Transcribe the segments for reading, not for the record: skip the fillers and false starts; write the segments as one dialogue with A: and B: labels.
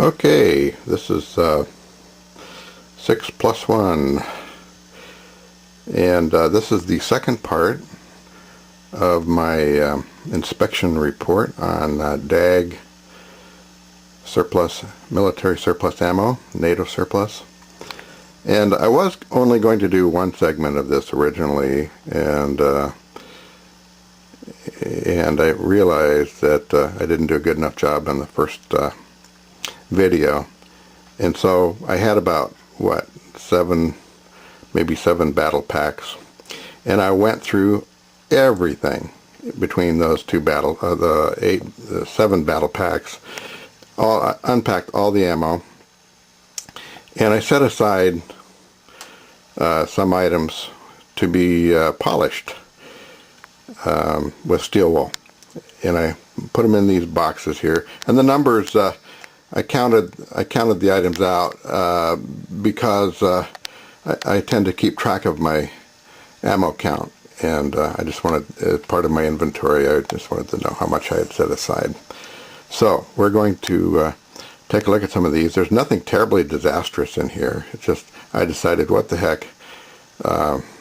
A: Okay, this is 6+1, and this is the second part of my inspection report on DAG surplus, military surplus ammo, Nato surplus. And I was only going to do one segment of this originally, and I realized that I didn't do a good enough job on the first video, and so I had about maybe seven battle packs, and I went through everything between those two the 7 battle packs. I unpacked all the ammo, and I set aside some items to be polished with steel wool, and I put them in these boxes here. And the numbers, I counted the items out because I tend to keep track of my ammo count, and I just wanted, as part of my inventory, I just wanted to know how much I had set aside. So we're going to take a look at some of these. There's nothing terribly disastrous in here. It's just I decided, what the heck,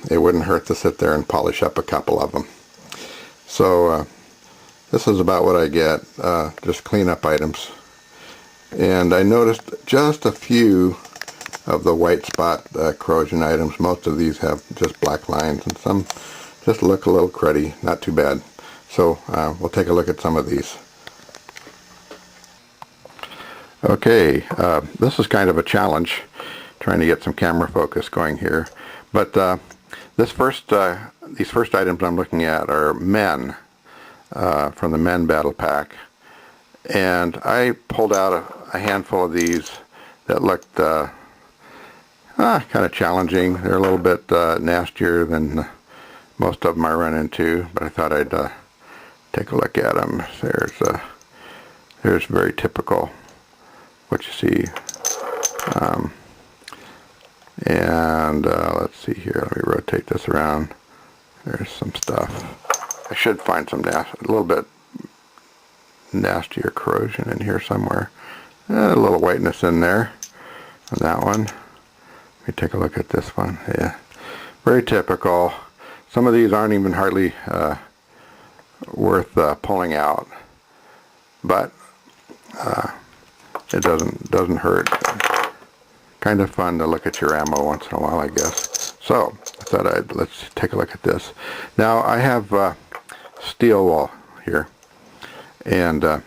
A: it wouldn't hurt to sit there and polish up a couple of them. So this is about what I get, just cleanup items. And I noticed just a few of the white spot corrosion items. Most of these have just black lines, and some just look a little cruddy. Not too bad. So we'll take a look at some of these. Okay, this is kind of a challenge, trying to get some camera focus going here. But these first items I'm looking at are men, from the men battle pack. And I pulled out a handful of these that looked kind of challenging. They're a little bit nastier than most of them I run into, but I thought I'd take a look at them. There's very typical what you see. Let's see here. Let me rotate this around. There's some stuff. I should find some a little bit nastier corrosion in here somewhere. A little whiteness in there on that one. Let me take a look at this one. Yeah, very typical. Some of these aren't even hardly worth pulling out, but it doesn't hurt. Kind of fun to look at your ammo once in a while, I guess. So I thought let's take a look at this. Now I have steel wool here, and I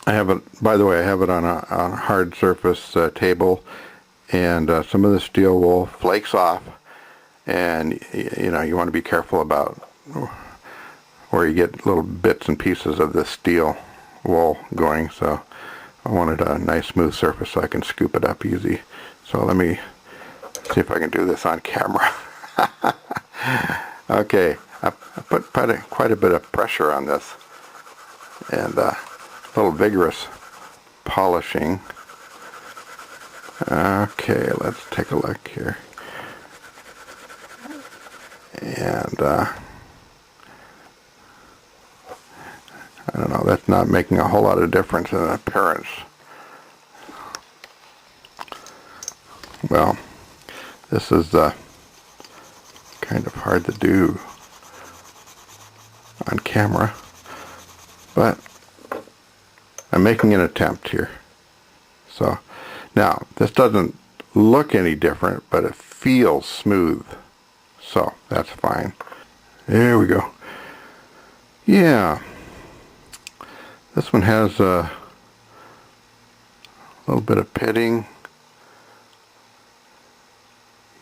A: have it. By the way, I have it on a hard surface table, and some of the steel wool flakes off, and you want to be careful about where you get little bits and pieces of this steel wool going. So I wanted a nice smooth surface so I can scoop it up easy. So let me see if I can do this on camera. Okay, I put quite a bit of pressure on this, and a little vigorous polishing. Okay, let's take a look here. And I don't know, that's not making a whole lot of difference in appearance. Well, this is kind of hard to do on camera, but I'm making an attempt here. So now this doesn't look any different, but it feels smooth, so that's fine. There we go. Yeah, this one has a little bit of pitting.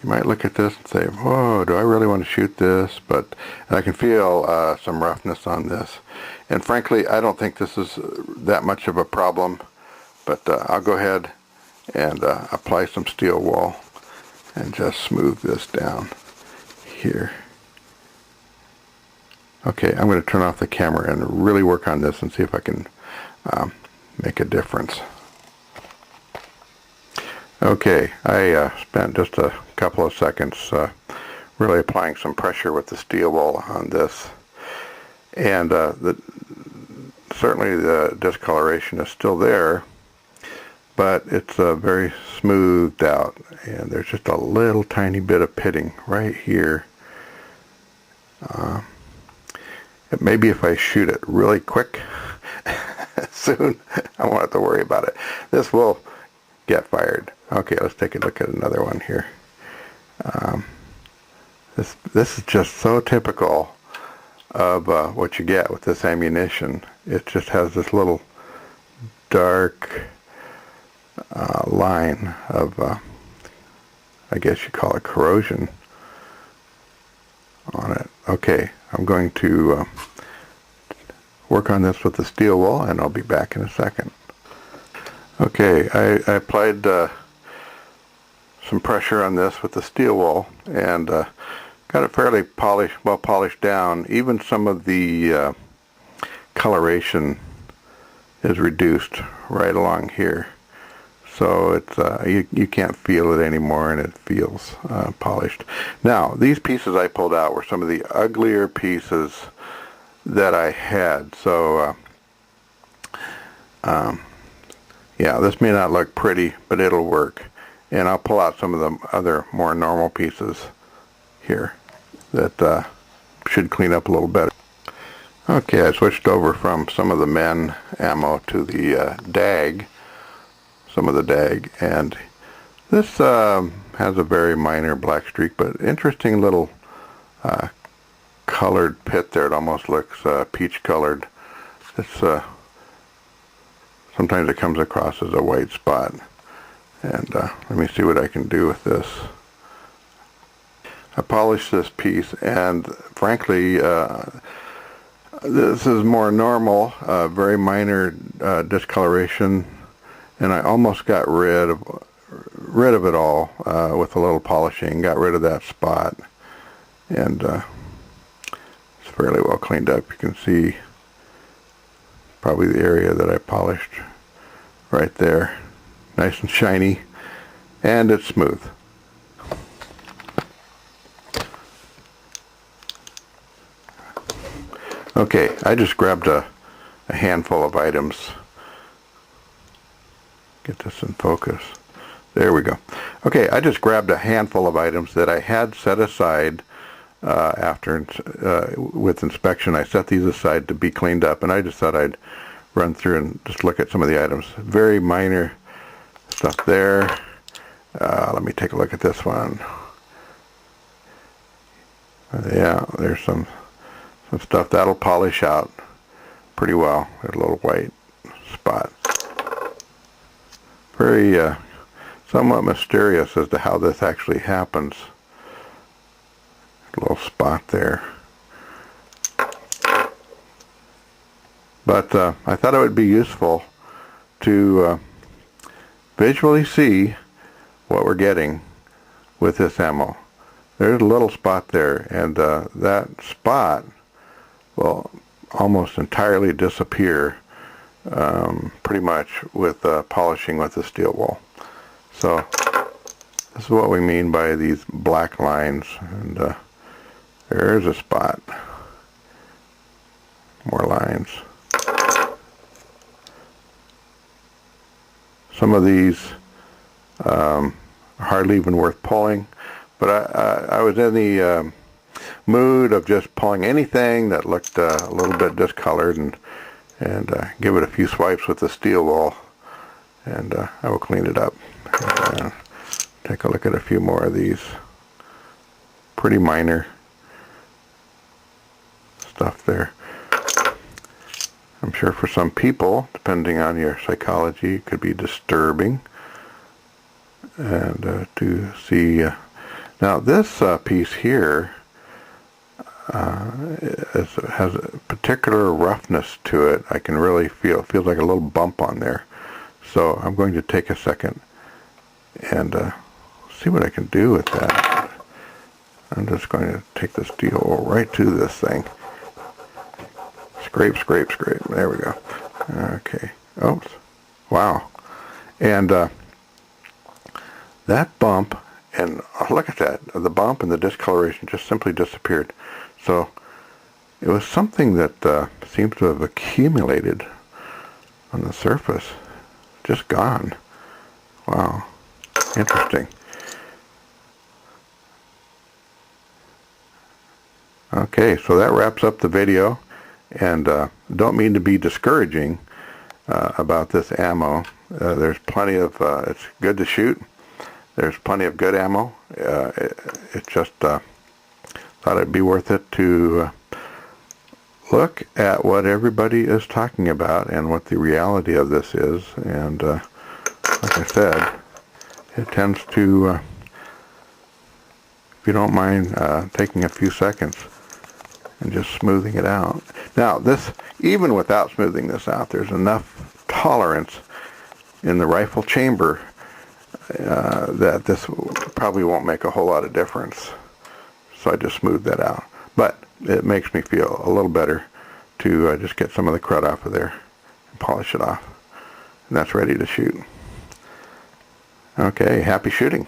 A: You might look at this and say, whoa, do I really want to shoot this? But I can feel some roughness on this. And frankly, I don't think this is that much of a problem, but I'll go ahead and apply some steel wool and just smooth this down here. Okay, I'm going to turn off the camera and really work on this and see if I can make a difference. Okay, I spent just a couple of seconds really applying some pressure with the steel wool on this, and certainly the discoloration is still there, but it's very smoothed out, and there's just a little tiny bit of pitting right here. Maybe if I shoot it really quick soon, I won't have to worry about it. This will get fired. Okay, let's take a look at another one here. This is just so typical of what you get with this ammunition. It just has this little dark line of, I guess you call it corrosion on it. Okay, I'm going to work on this with the steel wool, and I'll be back in a second. Okay, I applied some pressure on this with the steel wool, and got it fairly well polished down. Even some of the coloration is reduced right along here, so it's you can't feel it anymore, and it feels polished. Now, these pieces I pulled out were some of the uglier pieces that I had, so yeah, this may not look pretty, but it'll work. And I'll pull out some of the other more normal pieces here that should clean up a little better. Okay, I switched over from some of the men ammo to the DAG, some of the DAG, and this has a very minor black streak, but interesting little colored pit there. It almost looks peach colored. It's sometimes it comes across as a white spot. And let me see what I can do with this. I polished this piece, and frankly, this is more normal, very minor discoloration, and I almost got rid of it all with a little polishing. Got rid of that spot, and it's fairly well cleaned up. You can see probably the area that I polished right there. Nice and shiny, and it's smooth. Okay, I just grabbed a handful of items. Get this in focus. There we go. Okay, I just grabbed a handful of items that I had set aside after with inspection. I set these aside to be cleaned up, and I just thought I'd run through and just look at some of the items. Very minor stuff there. Let me take a look at this one. Yeah, there's some stuff that'll polish out pretty well. There's a little white spot. Very somewhat mysterious as to how this actually happens. A little spot there. But I thought it would be useful to visually see what we're getting with this ammo. There's a little spot there, and that spot will almost entirely disappear pretty much with polishing with the steel wool. So this is what we mean by these black lines, and there's a spot. More lines. Some of these are hardly even worth pulling, but I was in the mood of just pulling anything that looked a little bit discolored, and give it a few swipes with the steel wool, and I will clean it up. And, take a look at a few more of these. Pretty minor stuff there. I'm sure for some people, depending on your psychology, it could be disturbing. And to see, now this piece here has a particular roughness to it. I can really feel, it feels like a little bump on there. So I'm going to take a second and see what I can do with that. I'm just going to take the steel right to this thing. Scrape, scrape, scrape. There we go. Okay. Oops. Wow. And that bump, and look at that. The bump and the discoloration just simply disappeared. So it was something that seems to have accumulated on the surface. Just gone. Wow, interesting. Okay, so that wraps up the video, and don't mean to be discouraging about this ammo. There's plenty of, it's good to shoot. There's plenty of good ammo. It just thought it'd be worth it to look at what everybody is talking about and what the reality of this is. And like I said, it tends to, if you don't mind taking a few seconds and just smoothing it out. Now this, even without smoothing this out, there's enough tolerance in the rifle chamber that this probably won't make a whole lot of difference. So I just smoothed that out. But it makes me feel a little better to just get some of the crud off of there and polish it off. And that's ready to shoot. Okay, happy shooting.